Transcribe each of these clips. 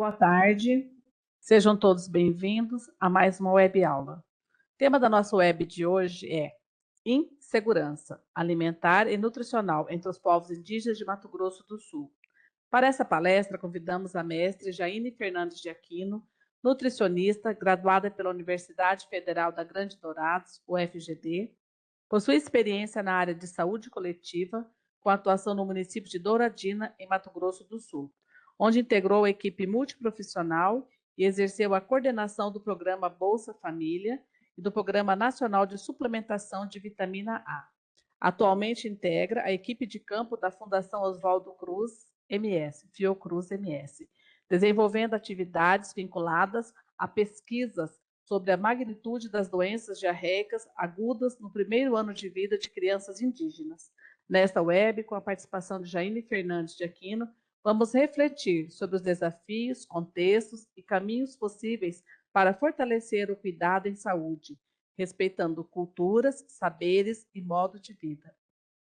Boa tarde, sejam todos bem-vindos a mais uma web aula. O tema da nossa web de hoje é Insegurança alimentar e nutricional entre os povos indígenas de Mato Grosso do Sul. Para essa palestra, convidamos a mestre Jaine Fernandes de Aquino, nutricionista, graduada pela Universidade Federal da Grande Dourados, UFGD, possui experiência na área de saúde coletiva, com atuação no município de Douradina, em Mato Grosso do Sul, onde integrou a equipe multiprofissional e exerceu a coordenação do programa Bolsa Família e do Programa Nacional de Suplementação de Vitamina A. Atualmente integra a equipe de campo da Fundação Oswaldo Cruz MS, Fiocruz MS, desenvolvendo atividades vinculadas a pesquisas sobre a magnitude das doenças diarreicas agudas no primeiro ano de vida de crianças indígenas. Nesta web, com a participação de Jaine Fernandes de Aquino, vamos refletir sobre os desafios, contextos e caminhos possíveis para fortalecer o cuidado em saúde, respeitando culturas, saberes e modo de vida.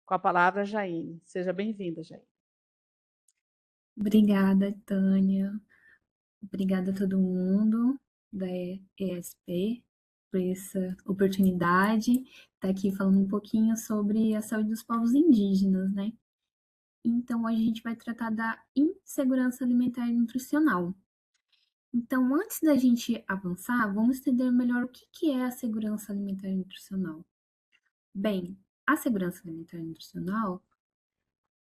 Com a palavra, Jaine. Seja bem-vinda, Jaine. Obrigada, Tânia. Obrigada a todo mundo da ESP por essa oportunidade de estar aqui falando um pouquinho sobre a saúde dos povos indígenas, né? Então, hoje a gente vai tratar da insegurança alimentar e nutricional. Então, antes da gente avançar, vamos entender melhor o que é a segurança alimentar e nutricional. Bem, a segurança alimentar e nutricional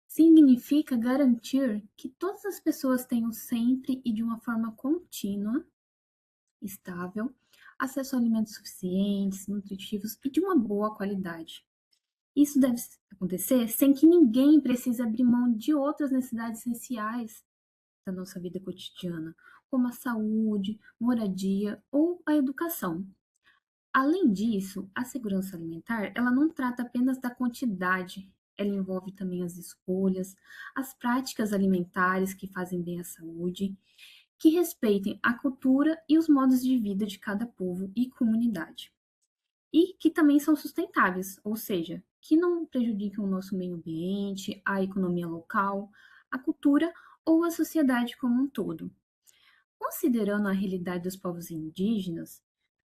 significa garantir que todas as pessoas tenham sempre e de uma forma contínua, estável, acesso a alimentos suficientes, nutritivos e de uma boa qualidade. Isso deve acontecer sem que ninguém precise abrir mão de outras necessidades essenciais da nossa vida cotidiana, como a saúde, moradia ou a educação. Além disso, a segurança alimentar, ela não trata apenas da quantidade, ela envolve também as escolhas, as práticas alimentares que fazem bem à saúde, que respeitem a cultura e os modos de vida de cada povo e comunidade. E que também são sustentáveis, ou seja, que não prejudiquem o nosso meio ambiente, a economia local, a cultura ou a sociedade como um todo. Considerando a realidade dos povos indígenas,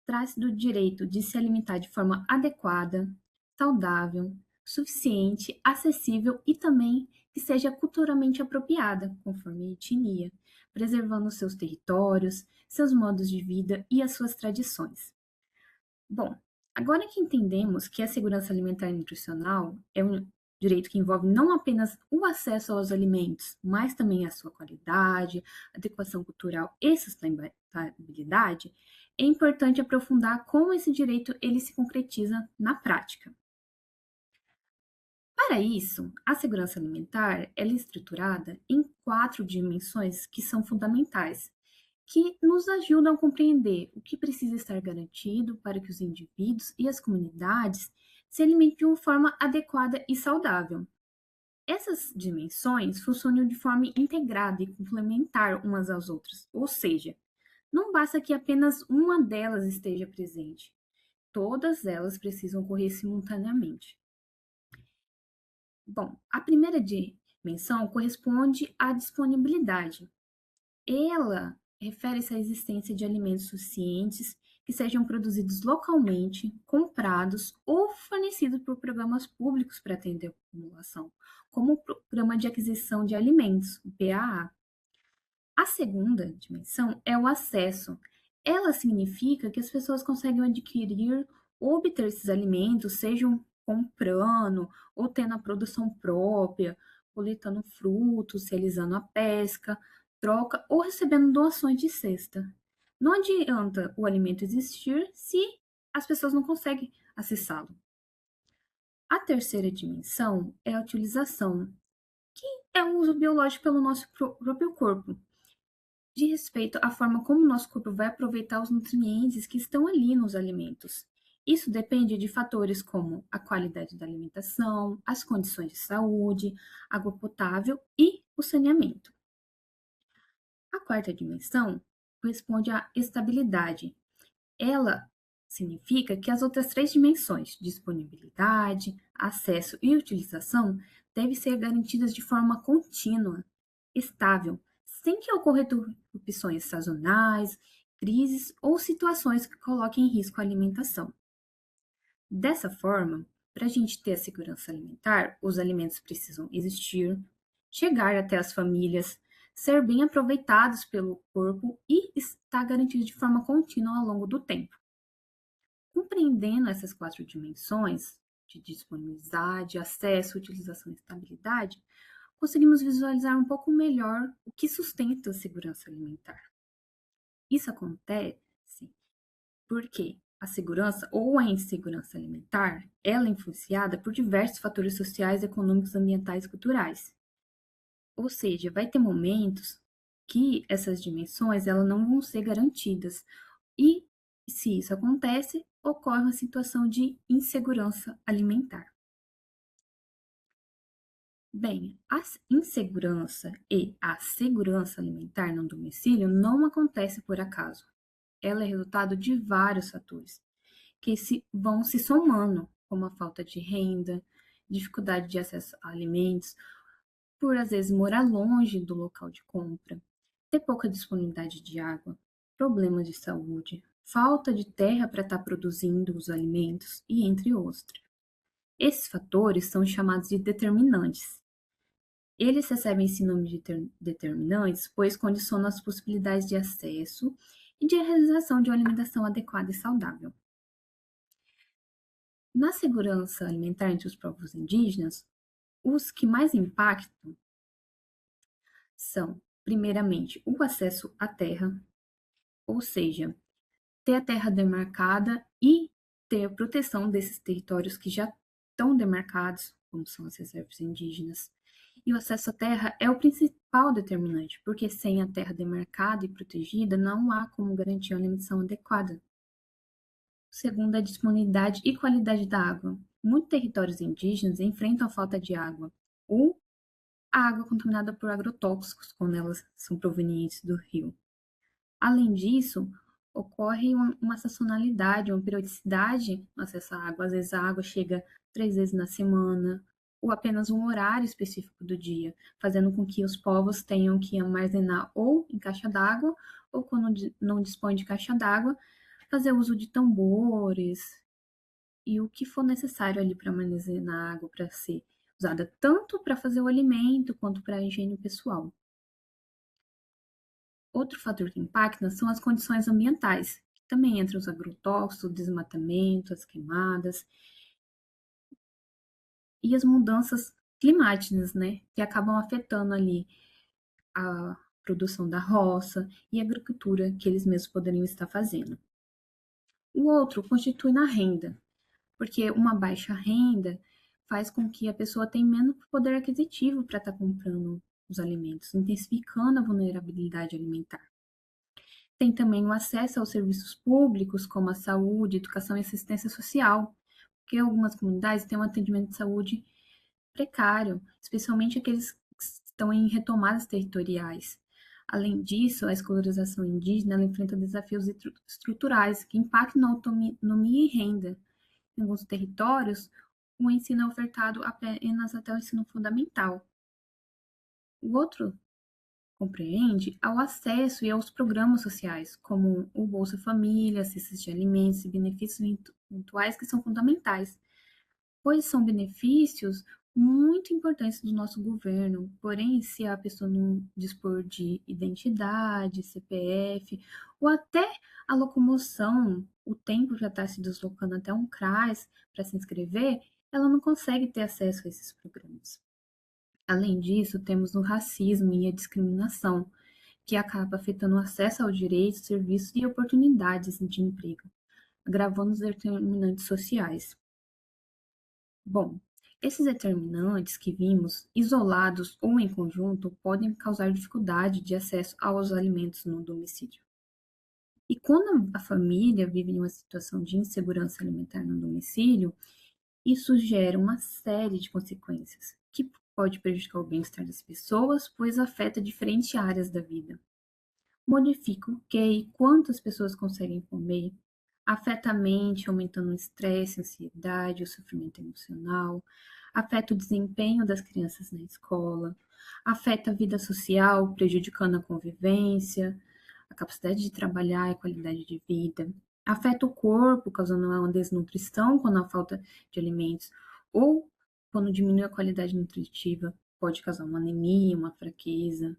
trata do direito de se alimentar de forma adequada, saudável, suficiente, acessível e também que seja culturalmente apropriada, conforme a etnia, preservando seus territórios, seus modos de vida e as suas tradições. Bom, agora que entendemos que a segurança alimentar e nutricional é um direito que envolve não apenas o acesso aos alimentos, mas também a sua qualidade, adequação cultural e sustentabilidade, é importante aprofundar como esse direito ele se concretiza na prática. Para isso, a segurança alimentar ela é estruturada em 4 dimensões que são fundamentais, que nos ajudam a compreender o que precisa estar garantido para que os indivíduos e as comunidades se alimentem de uma forma adequada e saudável. Essas dimensões funcionam de forma integrada e complementar umas às outras, ou seja, não basta que apenas uma delas esteja presente. Todas elas precisam ocorrer simultaneamente. Bom, a primeira dimensão corresponde à disponibilidade. Ela refere-se à existência de alimentos suficientes que sejam produzidos localmente, comprados ou fornecidos por programas públicos para atender a população, como o Programa de Aquisição de Alimentos, o PAA. A segunda dimensão é o acesso. Ela significa que as pessoas conseguem adquirir ou obter esses alimentos, sejam comprando ou tendo a produção própria, coletando frutos, realizando a pesca, troca ou recebendo doações de cesta. Não adianta o alimento existir se as pessoas não conseguem acessá-lo. A terceira dimensão é a utilização, que é o uso biológico pelo nosso próprio corpo, de respeito à forma como o nosso corpo vai aproveitar os nutrientes que estão ali nos alimentos. Isso depende de fatores como a qualidade da alimentação, as condições de saúde, água potável e o saneamento. A quarta dimensão corresponde à estabilidade. Ela significa que as outras 3 dimensões, disponibilidade, acesso e utilização, devem ser garantidas de forma contínua, estável, sem que ocorram interrupções sazonais, crises ou situações que coloquem em risco a alimentação. Dessa forma, para a gente ter a segurança alimentar, os alimentos precisam existir, chegar até as famílias, ser bem aproveitados pelo corpo e estar garantidos de forma contínua ao longo do tempo. Compreendendo essas 4 dimensões de disponibilidade, acesso, utilização e estabilidade, conseguimos visualizar um pouco melhor o que sustenta a segurança alimentar. Isso acontece porque a segurança ou a insegurança alimentar, ela é influenciada por diversos fatores sociais, econômicos, ambientais e culturais. Ou seja, vai ter momentos que essas dimensões elas não vão ser garantidas. E se isso acontece, ocorre uma situação de insegurança alimentar. Bem, a insegurança e a segurança alimentar no domicílio não acontece por acaso. Ela é resultado de vários fatores que vão se somando, como a falta de renda, dificuldade de acesso a alimentos, por às vezes morar longe do local de compra, ter pouca disponibilidade de água, problemas de saúde, falta de terra para estar produzindo os alimentos e entre outros. Esses fatores são chamados de determinantes. Eles recebem esse nome de determinantes, pois condicionam as possibilidades de acesso e de realização de uma alimentação adequada e saudável. Na segurança alimentar entre os povos indígenas, os que mais impactam são, primeiramente, o acesso à terra, ou seja, ter a terra demarcada e ter a proteção desses territórios que já estão demarcados, como são as reservas indígenas. E o acesso à terra é o principal determinante, porque sem a terra demarcada e protegida, não há como garantir uma alimentação adequada. Segundo, a disponibilidade e qualidade da água. Muitos territórios indígenas enfrentam a falta de água ou a água contaminada por agrotóxicos quando elas são provenientes do rio. Além disso, ocorre uma sazonalidade, uma periodicidade no acesso à água. Às vezes a água chega 3 vezes na semana, ou apenas um horário específico do dia, fazendo com que os povos tenham que armazenar ou em caixa d'água, ou quando não dispõe de caixa d'água, fazer uso de tambores e o que for necessário ali para armazenar água para ser usada tanto para fazer o alimento quanto para a higiene pessoal. Outro fator que impacta são as condições ambientais, que também entram os agrotóxicos, o desmatamento, as queimadas e as mudanças climáticas, né, que acabam afetando ali a produção da roça e a agricultura que eles mesmos poderiam estar fazendo. O outro constitui na renda, porque uma baixa renda faz com que a pessoa tenha menos poder aquisitivo para estar comprando os alimentos, intensificando a vulnerabilidade alimentar. Tem também o acesso aos serviços públicos, como a saúde, educação e assistência social, porque algumas comunidades têm um atendimento de saúde precário, especialmente aqueles que estão em retomadas territoriais. Além disso, a escolarização indígena enfrenta desafios estruturais que impactam na autonomia e renda. Em alguns territórios, o ensino é ofertado apenas até o ensino fundamental. O outro compreende ao acesso e aos programas sociais, como o Bolsa Família, cestas de alimentos e benefícios virtuais que são fundamentais, pois são benefícios muito importantes do nosso governo. Porém, se a pessoa não dispor de identidade, CPF, ou até a locomoção, o tempo já está se deslocando até um CRAS para se inscrever, ela não consegue ter acesso a esses programas. Além disso, temos o racismo e a discriminação, que acaba afetando o acesso ao direito, serviços e oportunidades de emprego, agravando os determinantes sociais. Bom, esses determinantes que vimos, isolados ou em conjunto, podem causar dificuldade de acesso aos alimentos no domicílio. E quando a família vive em uma situação de insegurança alimentar no domicílio, isso gera uma série de consequências que pode prejudicar o bem-estar das pessoas, pois afeta diferentes áreas da vida. Modifica o que e quantas pessoas conseguem comer, afeta a mente, aumentando o estresse, a ansiedade, o sofrimento emocional, afeta o desempenho das crianças na escola, afeta a vida social, prejudicando a convivência, a capacidade de trabalhar e a qualidade de vida, afeta o corpo, causando uma desnutrição quando há falta de alimentos, ou quando diminui a qualidade nutritiva, pode causar uma anemia, uma fraqueza.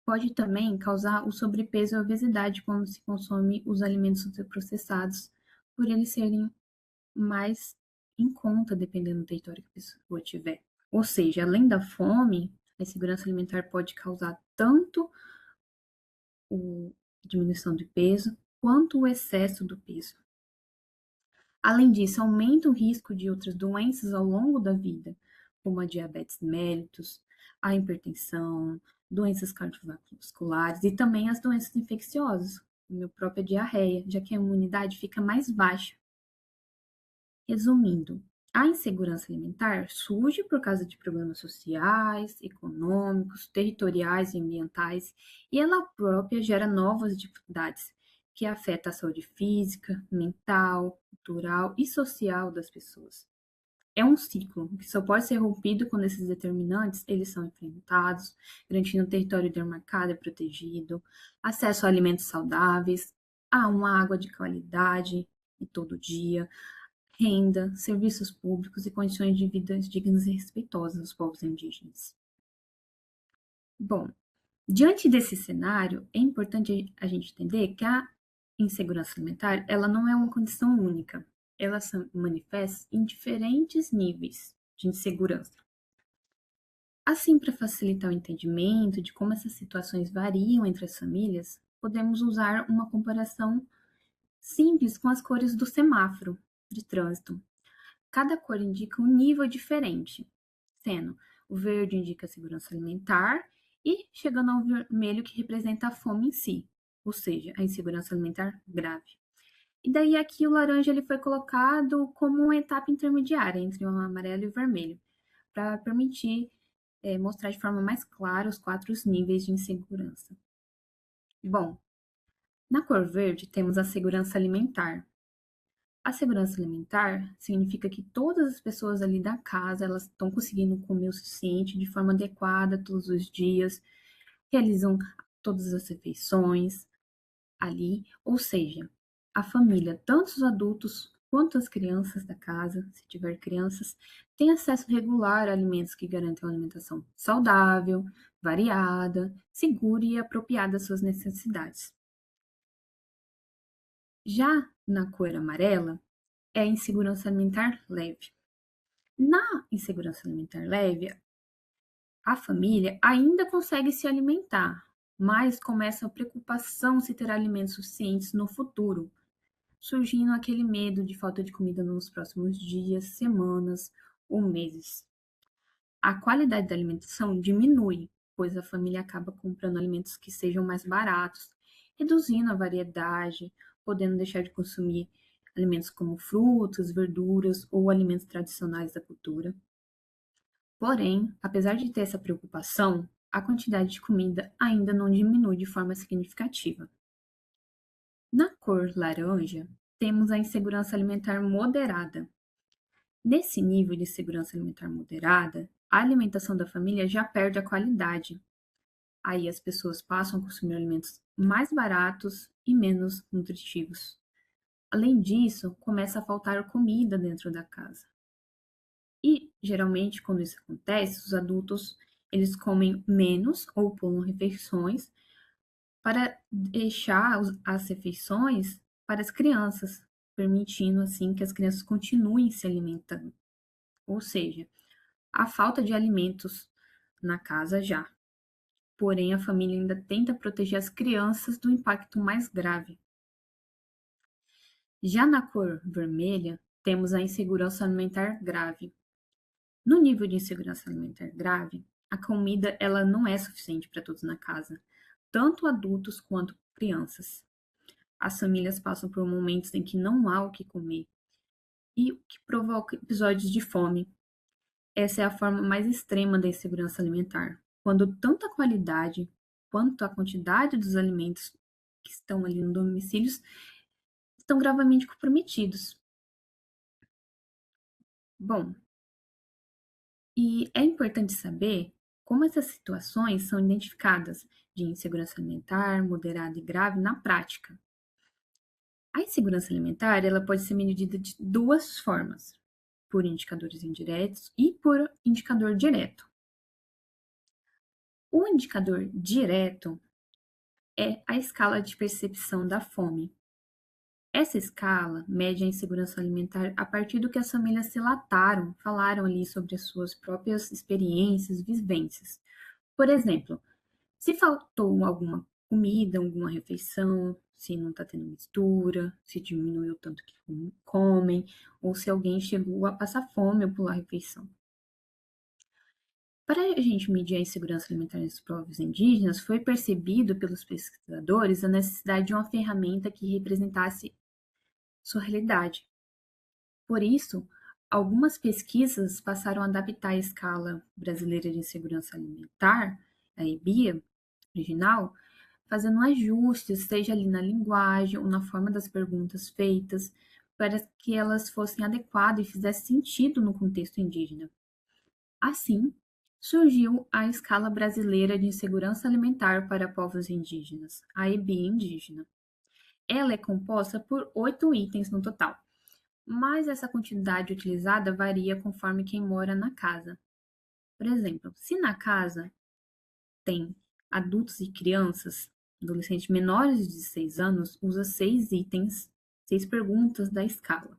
Pode também causar o sobrepeso e a obesidade quando se consome os alimentos ultraprocessados, por eles serem mais em conta, dependendo do território que a pessoa tiver. Ou seja, além da fome, a insegurança alimentar pode causar tanto a diminuição de peso quanto o excesso do peso. Além disso, aumenta o risco de outras doenças ao longo da vida, como a diabetes mellitus, a hipertensão, doenças cardiovasculares e também as doenças infecciosas, como a própria diarreia, já que a imunidade fica mais baixa. Resumindo, a insegurança alimentar surge por causa de problemas sociais, econômicos, territoriais e ambientais, e ela própria gera novas dificuldades que afetam a saúde física, mental, cultural e social das pessoas. É um ciclo que só pode ser rompido quando esses determinantes eles são enfrentados, garantindo um território demarcado e protegido, acesso a alimentos saudáveis, a uma água de qualidade e todo dia, renda, serviços públicos e condições de vida dignas e respeitosas dos povos indígenas. Bom, diante desse cenário, é importante a gente entender que a insegurança alimentar, ela não é uma condição única. Ela se manifesta em diferentes níveis de insegurança. Assim, para facilitar o entendimento de como essas situações variam entre as famílias, podemos usar uma comparação simples com as cores do semáforo de trânsito. Cada cor indica um nível diferente, sendo o verde indica a segurança alimentar e chegando ao vermelho que representa a fome em si, ou seja, a insegurança alimentar grave. E daí aqui o laranja ele foi colocado como uma etapa intermediária entre o amarelo e o vermelho, para permitir mostrar de forma mais clara os 4 níveis de insegurança. Bom, na cor verde temos a segurança alimentar. A segurança alimentar significa que todas as pessoas ali da casa, elas estão conseguindo comer o suficiente de forma adequada todos os dias, realizam todas as refeições ali, ou seja, a família, tanto os adultos quanto as crianças da casa, se tiver crianças, tem acesso regular a alimentos que garantem uma alimentação saudável, variada, segura e apropriada às suas necessidades. Já na cor amarela, é a insegurança alimentar leve. Na insegurança alimentar leve, a família ainda consegue se alimentar, mas começa a preocupação se terá alimentos suficientes no futuro, surgindo aquele medo de falta de comida nos próximos dias, semanas ou meses. A qualidade da alimentação diminui, pois a família acaba comprando alimentos que sejam mais baratos, reduzindo a variedade, podendo deixar de consumir alimentos como frutas, verduras ou alimentos tradicionais da cultura. Porém, apesar de ter essa preocupação, a quantidade de comida ainda não diminui de forma significativa. Na cor laranja, temos a insegurança alimentar moderada. Nesse nível de segurança alimentar moderada, a alimentação da família já perde a qualidade. Aí as pessoas passam a consumir alimentos mais baratos e menos nutritivos. Além disso, começa a faltar comida dentro da casa. E, geralmente, quando isso acontece, os adultos, eles comem menos ou pulam refeições para deixar as refeições para as crianças, permitindo, assim, que as crianças continuem se alimentando. Ou seja, a falta de alimentos na casa já. Porém, a família ainda tenta proteger as crianças do impacto mais grave. Já na cor vermelha, temos a insegurança alimentar grave. No nível de insegurança alimentar grave, a comida ela não é suficiente para todos na casa, tanto adultos quanto crianças. As famílias passam por momentos em que não há o que comer e o que provoca episódios de fome. Essa é a forma mais extrema da insegurança alimentar, quando tanto a qualidade quanto a quantidade dos alimentos que estão ali no domicílio estão gravemente comprometidos. Bom, E é importante saber como essas situações são identificadas de insegurança alimentar, moderada e grave na prática. A insegurança alimentar, ela pode ser medida de duas formas, por indicadores indiretos e por indicador direto. O indicador direto é a escala de percepção da fome. Essa escala mede a insegurança alimentar a partir do que as famílias relataram, falaram ali sobre as suas próprias experiências, vivências. Por exemplo, se faltou alguma comida, alguma refeição, se não está tendo mistura, se diminuiu o tanto que comem, ou se alguém chegou a passar fome ou pular a refeição. Para a gente medir a insegurança alimentar nos povos indígenas, foi percebido pelos pesquisadores a necessidade de uma ferramenta que representasse sua realidade. Por isso, algumas pesquisas passaram a adaptar a escala brasileira de insegurança alimentar, a EBIA original, fazendo ajustes, seja ali na linguagem ou na forma das perguntas feitas, para que elas fossem adequadas e fizessem sentido no contexto indígena. Assim, surgiu a Escala Brasileira de Insegurança Alimentar para Povos Indígenas, a EBI indígena. Ela é composta por 8 itens no total, mas essa quantidade utilizada varia conforme quem mora na casa. Por exemplo, se na casa tem adultos e crianças, adolescentes menores de 16 anos, usa 6 itens, 6 perguntas da escala.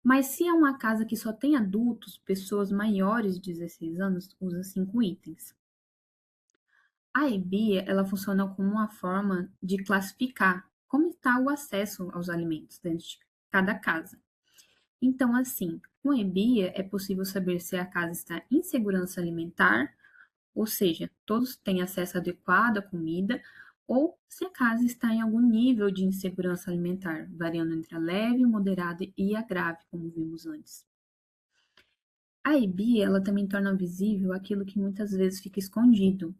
Mas se é uma casa que só tem adultos, pessoas maiores de 16 anos, usa 5 itens. A EBIA, ela funciona como uma forma de classificar como está o acesso aos alimentos dentro de cada casa. Então, assim, com a EBIA é possível saber se a casa está em segurança alimentar, ou seja, todos têm acesso adequado à comida, ou se a casa está em algum nível de insegurança alimentar, variando entre a leve, moderada e a grave, como vimos antes. A EBIA, ela também torna visível aquilo que muitas vezes fica escondido,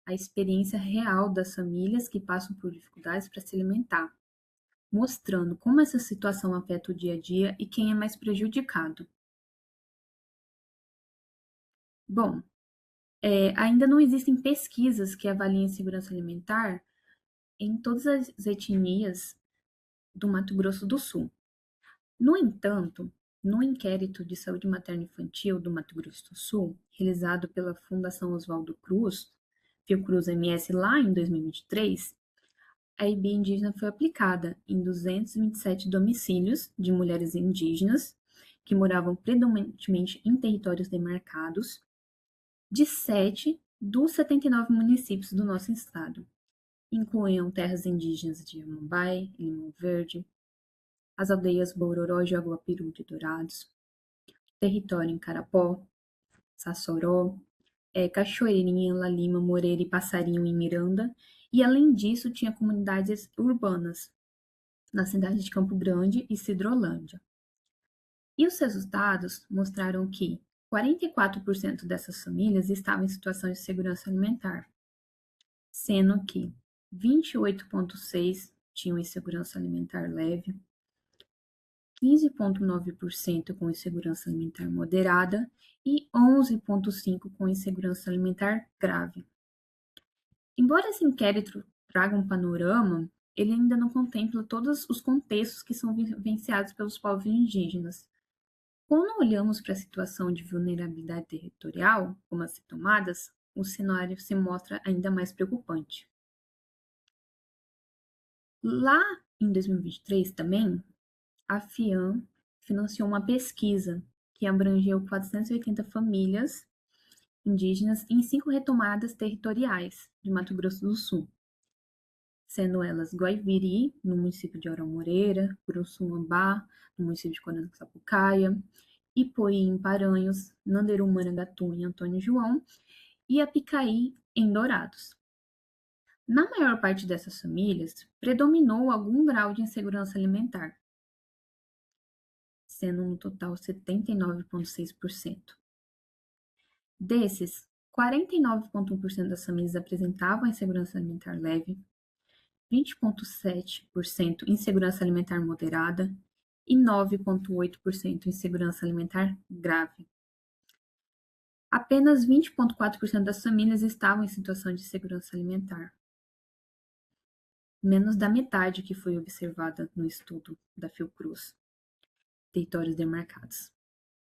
a experiência real das famílias que passam por dificuldades para se alimentar, mostrando como essa situação afeta o dia a dia e quem é mais prejudicado. Bom, ainda não existem pesquisas que avaliem a segurança alimentar em todas as etnias do Mato Grosso do Sul. No entanto, no inquérito de saúde materno-infantil do Mato Grosso do Sul, realizado pela Fundação Oswaldo Cruz, Fiocruz MS lá em 2023, a IB indígena foi aplicada em 227 domicílios de mulheres indígenas que moravam predominantemente em territórios demarcados de 7 dos 79 municípios do nosso estado. Incluíam terras indígenas de Amambai, Limão Verde, as aldeias Bororó, Jaguapiru de Dourados, território em Carapó, Sassoró, Cachoeirinha, La Lima, Moreira e Passarinho em Miranda, e além disso tinha comunidades urbanas, na cidade de Campo Grande e Cidrolândia. E os resultados mostraram que 44% dessas famílias estavam em situação de segurança alimentar, sendo que 28,6% tinham insegurança alimentar leve, 15,9% com insegurança alimentar moderada e 11,5% com insegurança alimentar grave. Embora esse inquérito traga um panorama, ele ainda não contempla todos os contextos que são vivenciados pelos povos indígenas. Quando olhamos para a situação de vulnerabilidade territorial, como as tomadas, o cenário se mostra ainda mais preocupante. Lá em 2023 também, a FIAM financiou uma pesquisa que abrangeu 480 famílias indígenas em 5 retomadas territoriais de Mato Grosso do Sul, sendo elas Guaiviri, no município de Ora Moreira, Curuçuambá, no município de Coronel-Sapucaia, Ipoí, em Paranhos, Nanderu, Marangatu, em Antônio João, e Apicaí, em Dourados. Na maior parte dessas famílias, predominou algum grau de insegurança alimentar, sendo no total 79,6%. Desses, 49,1% das famílias apresentavam insegurança alimentar leve, 20,7% insegurança alimentar moderada e 9,8% insegurança alimentar grave. apenas 20,4% das famílias estavam em situação de segurança alimentar. Menos da metade que foi observada no estudo da Fiocruz, territórios demarcados.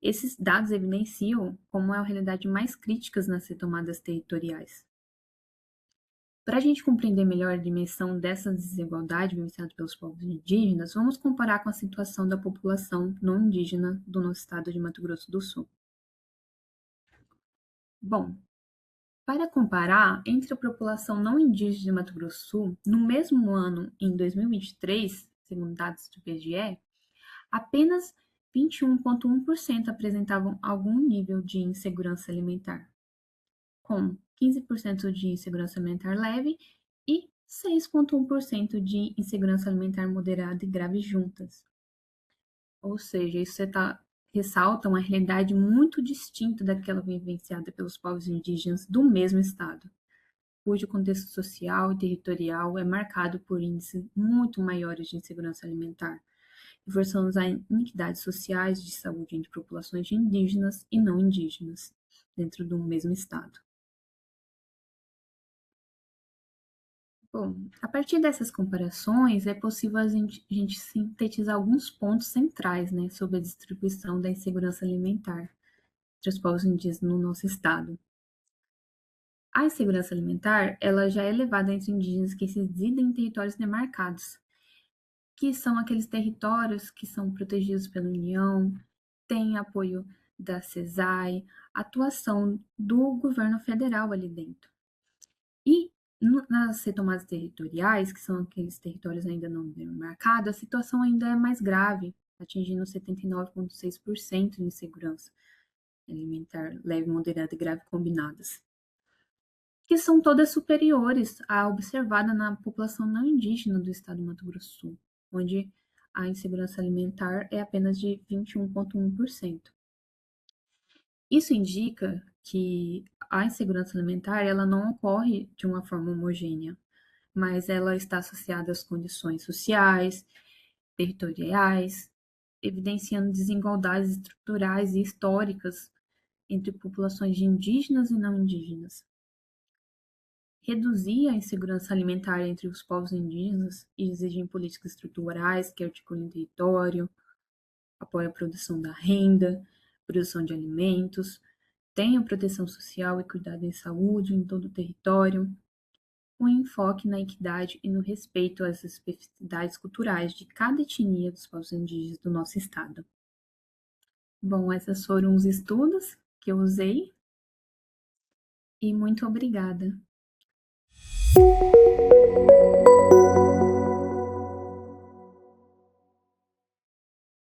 Esses dados evidenciam como é a realidade mais críticas nas retomadas territoriais. Para a gente compreender melhor a dimensão dessa desigualdade vivenciada pelos povos indígenas, vamos comparar com a situação da população não indígena do nosso estado de Mato Grosso do Sul. Bom, para comparar, entre a população não indígena de Mato Grosso do Sul, no mesmo ano, em 2023, segundo dados do IBGE, apenas 21,1% apresentavam algum nível de insegurança alimentar, com 15% de insegurança alimentar leve e 6,1% de insegurança alimentar moderada e grave juntas. Ou seja, isso ressalta uma realidade muito distinta daquela vivenciada pelos povos indígenas do mesmo estado, cujo contexto social e territorial é marcado por índices muito maiores de insegurança alimentar, reforçando as iniquidades sociais de saúde entre populações indígenas e não indígenas, dentro do mesmo estado. Bom, a partir dessas comparações, é possível a gente sintetizar alguns pontos centrais, né, sobre a distribuição da insegurança alimentar entre os povos indígenas no nosso estado. A insegurança alimentar, ela já é elevada entre indígenas que residem em territórios demarcados, que são aqueles territórios que são protegidos pela União, têm apoio da CESAI, atuação do governo federal ali dentro. E nas retomadas territoriais, que são aqueles territórios ainda não demarcados, a situação ainda é mais grave, atingindo 79,6% de insegurança alimentar leve, moderada e grave combinadas, que são todas superiores à observada na população não indígena do estado do Mato Grosso do Sul, onde a insegurança alimentar é apenas de 21,1%. Isso indica que a insegurança alimentar ela não ocorre de uma forma homogênea, mas ela está associada às condições sociais, territoriais, evidenciando desigualdades estruturais e históricas entre populações de indígenas e não indígenas. Reduzir a insegurança alimentar entre os povos indígenas exigem políticas estruturais que articulem território, apoiem a produção da renda, produção de alimentos, tenham proteção social e cuidado em saúde em todo o território, com enfoque na equidade e no respeito às especificidades culturais de cada etnia dos povos indígenas do nosso estado. Bom, esses foram os estudos que eu usei e muito obrigada.